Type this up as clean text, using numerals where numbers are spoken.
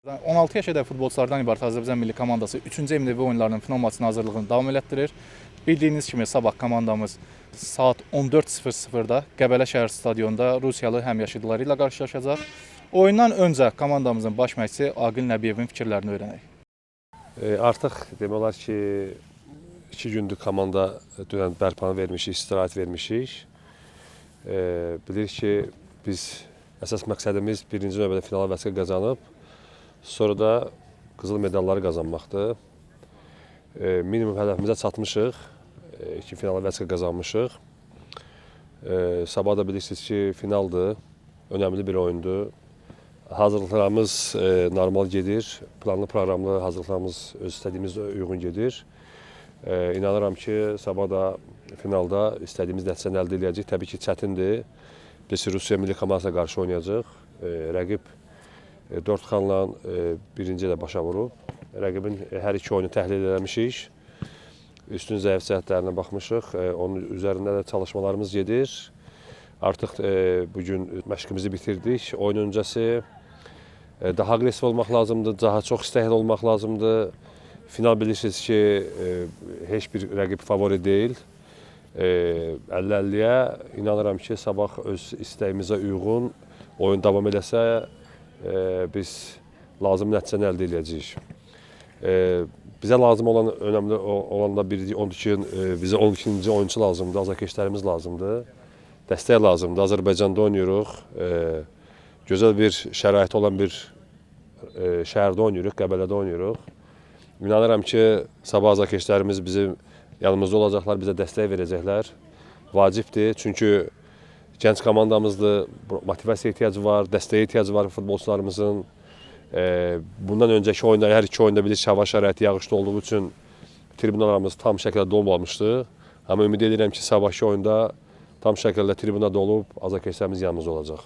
16 yaş ədəd futbolçulardan ibarət Azərbaycan milli komandası 3-cü MDB oyunlarının final maçının hazırlığını davam elətdirir. Bildiyiniz kimi sabah komandamız saat 14:00-da Qəbələ şəhər stadionunda Rusiyalı həmyaşıdları ilə qarşılaşacaq. Oyundan öncə komandamızın baş məşqçisi Aqil Nəbiyevin fikirlərini öyrənək. Artıq demək olar ki, 2 gündür komanda dünən bərpanı vermişik, istirahət vermişik. Bilirik ki, biz əsas məqsədimiz birinci növbədə finala vəsiqə qazanıb, sonra da qızıl medalları qazanmaqdır. Minimum hədəfimizə çatmışıq, ki, finala vəsiqə qazanmışıq. Sabah da bilirsiniz ki, finaldır, önəmli bir oyundur. Hazırlıqlarımız normal gedir, planlı proqramlı hazırlıqlarımız öz istədiyimizə uyğun gedir. İnanıram ki, sabah da finalda istədiyimiz nəticəni əldə edəcəyik. Təbii ki, çətindir. Biz Rusiya milli komandasına qarşı oynayacaq. Rəqib 4 xanla birinci ilə başa vurub. Rəqibin hər iki oyunu təhlil eləmişik. Üstün zəif cəhətlərinə baxmışıq. Onun üzərində də çalışmalarımız gedir. Artıq bugün məşqimizi bitirdik. Oyun öncəsi daha aqressiv olmaq lazımdır, daha çox istəkli olmaq lazımdır. Final bilirsiniz ki, heç bir rəqib favori deyil. 50-50-yə inanıram ki, sabah öz istəyimizə uyğun oyun davam eləsə, biz lazım nəticəni əldə edəcəyik. Bizə lazım olan, önəmli olan da biri odur ki, bizə 12-ci oyuncu lazımdır, azarkeşlərimiz lazımdır, dəstək lazımdır. Azərbaycanda oynayırıq, gözəl bir şərait olan bir şəhərdə oynayırıq, Qəbələdə oynayırıq. İnanıram ki, sabah azarkeşlərimiz bizim yanımızda olacaqlar, bizə dəstək verəcəklər. Vacibdir, çünki gənc komandamızdır, motivasiya ehtiyacı var, dəstəyə ehtiyacı var futbolçularımızın. Bundan öncəki oyunda, hər iki oyunda bilirsiniz, hava şəraiti yağışlı olduğu üçün tribünalarımız tam şəkildə dolmamışdı. Amma ümid edirəm ki, sabahki oyunda tam şəkildə tribuna dolub azarkeşlərimiz yanımızda olacaq.